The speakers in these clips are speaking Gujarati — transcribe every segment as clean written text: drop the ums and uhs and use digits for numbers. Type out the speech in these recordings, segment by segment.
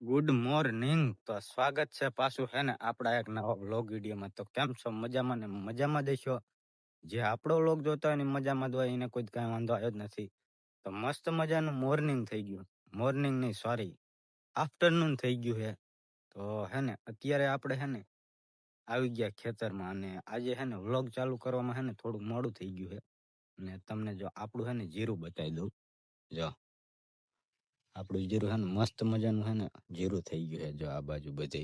Good morning. તો સ્વાગત છે પાછું હે ને આપણા એક નવા વ્લોગ વિડીયોમાં. તો કેમ છો? મજામાં ને મજામાં દેશો. જે આપણો વ્લોગ જોતા હોય ને મજામાં જ હોય એને કોઈ કાંઈ વાંધો આવ્યો જ નથી. તો મસ્ત મજાનું મોર્નિંગ થઈ ગયું. મોર્નિંગ નહીં, સોરી, આફ્ટરનૂન થઈ ગયું હે. તો હે ને અત્યારે આપણે હે ને આવી ગયા ખેતરમાં, અને આજે હે ને વ્લોગ ચાલુ કરવામાં હે ને થોડું મોડું થઈ ગયું હે. અને તમને જો આપણું હે ને જીરું બતાવી દઉં. જો આપણું જીરું હે ને મસ્ત મજાનું હે ને જીરું થઈ ગયું છે. જો આ બાજુ બધે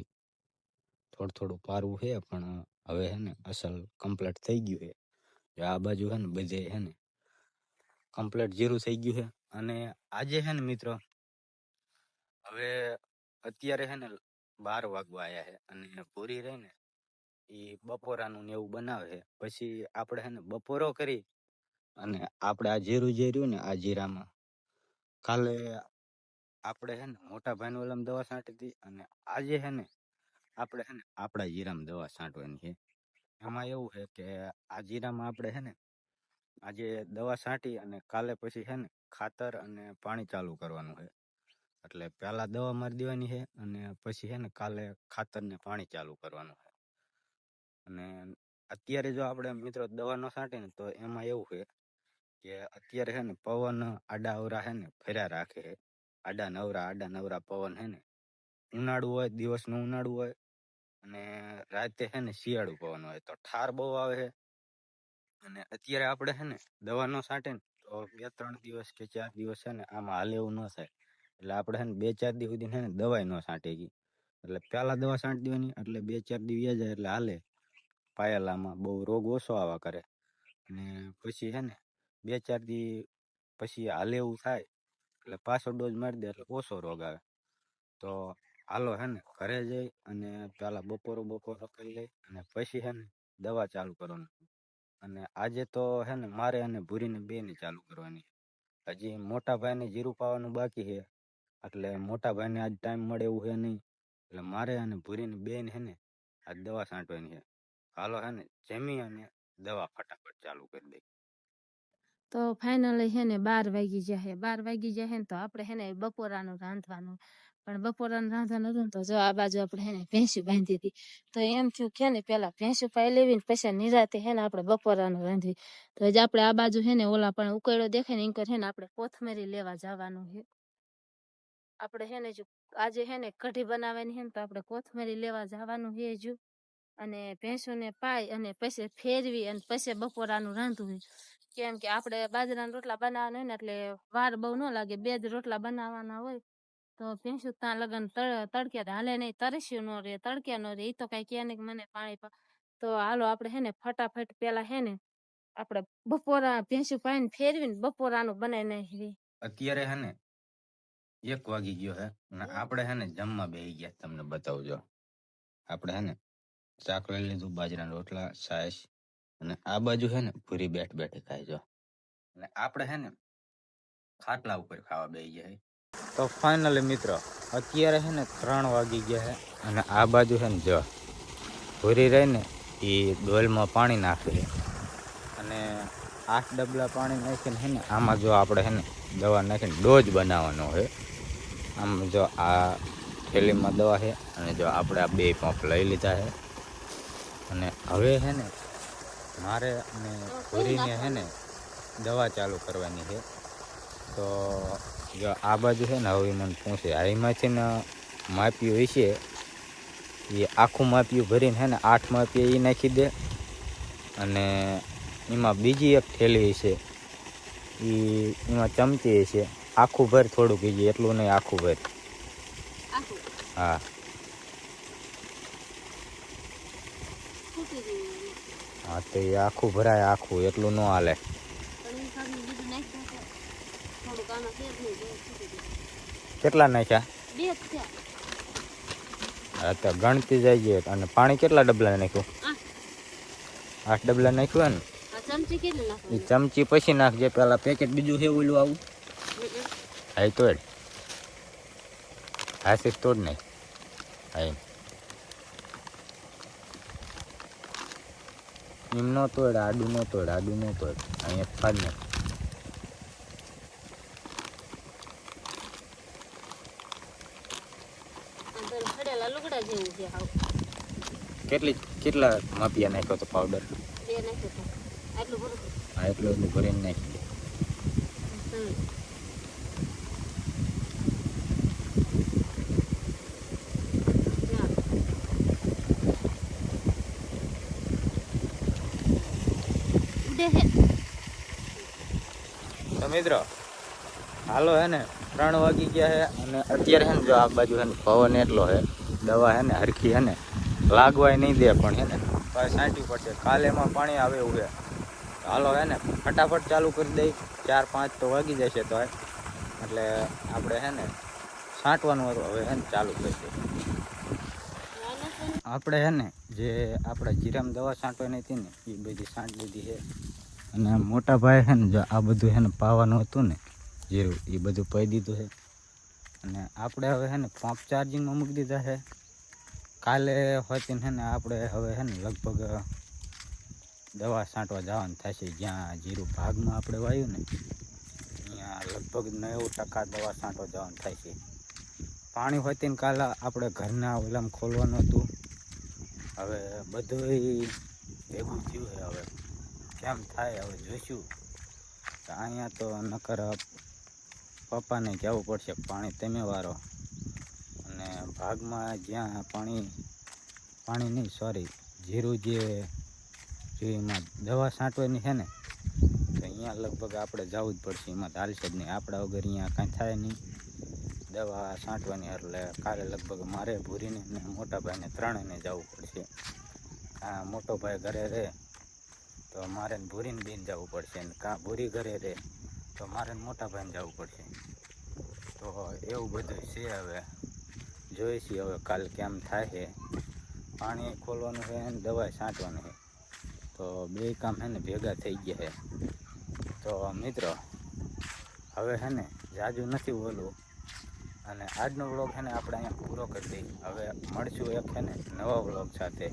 થોડું થોડું પારવું છે, પણ હવે હે ને અસલ કમ્પ્લીટ થઈ ગયું છે. જો આ બાજુ હે ને બધે હે ને કમ્પ્લીટ જીરું થઈ ગયું છે. અને આજે હે ને મિત્રો હવે અત્યારે હે ને 12 વાગવા આવ્યા છે, અને પૂરી રહી ને એ બપોરાનું ને એવું બનાવે છે. પછી આપણે હે ને બપોરો કરી અને આપણે આ જીરું જે રહ્યું ને આ જીરામાં કાલે આપણે હે ને મોટા ભાઈનું ઓલામાં દવા છાંટી હતી, અને આજે હે ને આપણે હે ને આપણા જીરામાં દવા છાંટવાની છે. એમાં એવું છે કે આ જીરામાં આપણે હે ને આજે દવા છાંટી અને કાલે પછી હે ને ખાતર અને પાણી ચાલુ કરવાનું છે. એટલે પહેલા દવા મારી દેવાની છે અને પછી હે ને કાલે ખાતર ને પાણી ચાલુ કરવાનું છે. અને અત્યારે જો આપણે મિત્રો દવા ન છાંટીએ ને તો એમાં એવું છે કે અત્યારે હે ને પવન આડા અવરા હે ને ફર્યા રાખે છે. આડા નવરા પવન હે ને ઉનાળું હોય, દિવસનું ઉનાળું હોય, અને રાતે હે ને શિયાળું પવન હોય. તો ઠાર બહુ આવે છે. અને અત્યારે આપણે હે ને દવા ન છાંટે ને તો 2-3 દિવસ કે 4 દિવસ છે ને આમાં હાલે એવું ન થાય. એટલે આપણે હે ને 2-4 દિવસ સુધી હે ને દવાઈ ન છાંટી ગઈ. એટલે પહેલા દવા છાંટી દેવાની, એટલે 2-4 દિવસ જાય એટલે હાલે. પાયેલામાં બહુ રોગ ઓછો આવા કરે. અને પછી હે ને 2-4 દી પછી હાલે એવું થાય એટલે પાછો ડોઝ મારી દે એટલે ઓછો રોગ આવે. તો હાલો હે ને ઘરે જઈ અને પેલા બપોરો કરી લઈ અને પછી હે ને દવા ચાલુ કરવાનું. અને આજે તો હે ને મારે અને ભૂરીને બેને ચાલુ કરવાની. હજી મોટા ભાઈને જીરું પાવાનું બાકી છે. એટલે મોટા ભાઈને આજ ટાઈમ મળે એવું છે નહીં. એટલે મારે અને ભૂરીને બેન હે ને આજ દવા છાંટવાની છે. હાલો હે ને જમી અને દવા ફટાફટ ચાલુ કરી દઈ. તો ફાઇનલી હે ને 12 વાગી જાય. 12 વાગી જાય ને તો આપણે હે ને બપોરાનું રાંધવાનું. પણ બપોરાનું રાંધવાનું હતું ને તો જો આ બાજુ આપણે હે ને ભેંસું બાંધી હતી. તો એમ થયું કે ને પેલા ભેંસું પાઈ લેવી ને પછી નિરાતે હે ને આપણે બપોરાનું રાંધવી. તો હજી આપણે આ બાજુ હે ને ઓલા પણ ઉકેળો દેખાય ને એમ હે ને આપણે કોથમરી લેવા જવાનું છે. આપણે હે ને જો આજે હે ને કઢી બનાવવાની હે ને તો આપણે કોથમરી લેવા જવાનું છે હજુ. અને ભેંસોને પાઈ અને પછી ફેરવી અને પછી બપોરાનું રાંધવું. કેમ કે આપણે બાજરાના રોટલા બનાવવાના હોય ને એટલે વાર બહુ ન લાગે. 2 જ રોટલા બનાવવાના હોય તો ભેંસું ત્યાં લગન તડકે હાલે નહીં, તરસ્યું ન રહે, તડકે ન રહે. એ તો કઈ કે નહીં મને પાણી તો હાલો આપણે હે ને ફટાફટ પેલા હે ને આપણે બપોરા ભેંસું પાઈને ફેરવીને બપોરાનું બનાવી નાખી. અત્યારે હે ને 1 વાગી ગયો હે અને આપણે હે ને જમવા બેસી ગયા. તમને બતાવજો. આપણે હે ને શાક લઈ લીધું, બાજરાના રોટલા, છાશ, અને આ બાજુ હે ને પૂરી બેઠ ખાઈ જો. અને આપણે હે ને ખાટલા ઉપર ખાવા બેસી ગયા. તો ફાઇનલી મિત્રો અત્યારે હે ને 3 વાગી ગયા છે, અને આ બાજુ હે ને જો પૂરી રહી ને એ ડોલમાં પાણી નાખે છે. અને 8 ડબલા પાણી નાખીને હે ને આમાં જો આપણે હે ને દવા નાખીને ડોઝ બનાવવાનો હોય. આમ જો આ થેલીમાં દવા છે, અને જો આપણે આ 2 પંપ લઈ લીધા છે. અને હવે હે ને મારે અને ભૂરીને હે ને દવા ચાલુ કરવાની છે. તો જો આ બાજુ છે ને હવે મને પૂછે આમાંથી ને માપ્યું હશે એ આખું માપ્યું ભરીને હે ને 8 માપીએ એ નાખી દે. અને એમાં બીજી એક થેલી છે એમાં ચમચી છે આખું ભર, થોડુંક કીજે, એટલું નહીં, આખું ભર. હા, હા તો એ આખું ભરાય, આખું એટલું ન હાલે. કેટલા નાખ્યા? 2 હા તો ગણતી જાય. અને પાણી કેટલા ડબલા નાખ્યું? 8 ડબલા નાખ્યું ને. એ ચમચી પછી નાખજે. પેલા પેકેટ બીજું છે ઓલું આવું. હા તો હાથે તોડ નહીં. હા એમ ન તોડ, આડું ન તોડ, આડું ન તોડ. અહીંયા ફાડ ને. ભરેલા લુગડા જેવું છે હાવ. કેટલા માપિયા નાખ્યો તો પાવડર? 2 નાખ્યો તો. આટલું ભરું. હા, એટલું ભરીને નાખી દે. તો મિત્રો હાલો હે ને 3 વાગી ગયા છે અને અત્યારે હે ને જો આ બાજુ હે ને પવન એટલો હે, દવા હે ને હરખી હે ને લાગવાય નહીં દે, પણ હે ને પાછી છાંટવી પડશે. કાલે એમાં પાણી આવે એવું છે. હાલો હે ને ફટાફટ ચાલુ કરી દઈ. 4-5 તો વાગી જશે તો એટલે આપણે હે ને છાંટવાનું હતું હવે હે ને ચાલુ કરશે. આપણે હે ને જે આપણા જીરામાં દવા છાંટવાની હતી ને એ બધી છાંટી દીધી છે. અને મોટા ભાઈ છે ને જો આ બધું છે ને પાવાનું હતું ને જીરું એ બધું પાઈ દીધું છે. અને આપણે હવે છે ને પંપ ચાર્જિંગમાં મૂકી દીધા છે. કાલે હોતી ને આપણે હવે છે ને લગભગ દવા છાંટવા જવાનું થશે. જ્યાં જીરું ભાગમાં આપણે વાવ્યું ને ત્યાં લગભગ 90% દવા છાંટવા જવાનું થાય છે. પાણી હોતી ને કાલે આપણે ઘરના ઓલામ ખોલવાનું હતું. હવે બધું ભેગું થયું છે. હવે કેમ થાય હવે જોઈશું. અહીંયા તો નકર પપ્પાને કહેવું પડશે પાણી તમે વારો. અને ભાગમાં જ્યાં પાણી નહીં સોરી જીરું જે એમાં દવા છાંટવાની છે ને તો અહીંયા લગભગ આપણે જવું જ પડશે. એમાં ચાલશે જ નહીં આપણા વગર અહીંયા કાંઈ થાય નહીં દવા છાંટવાની. એટલે કાલે લગભગ મારે ભૂરીને ને મોટા ભાઈને ત્રણેયને જવું પડશે. આ મોટો ભાઈ ઘરે રહે તો મારે ભૂરીને બેન જવું પડશે, ને કાં ભૂરી ઘરે રહે તો મારે મોટા ભાઈને જવું પડશે. તો એવું બધું છે. હવે જોઈશી હવે કાલે કેમ થાય છે. પાણી ખોલવાનું છે ને દવા છાંટવાનું છે તો 2 કામ છે ને ભેગા થઈ ગયા છે. તો મિત્રો હવે છે ને જાજુ નથી બોલવું અને આજનો વ્લોગ છે ને આપણે અહીંયા પૂરો કરી દઈએ. હવે મળશું એક છે ને નવા વ્લોગ સાથે.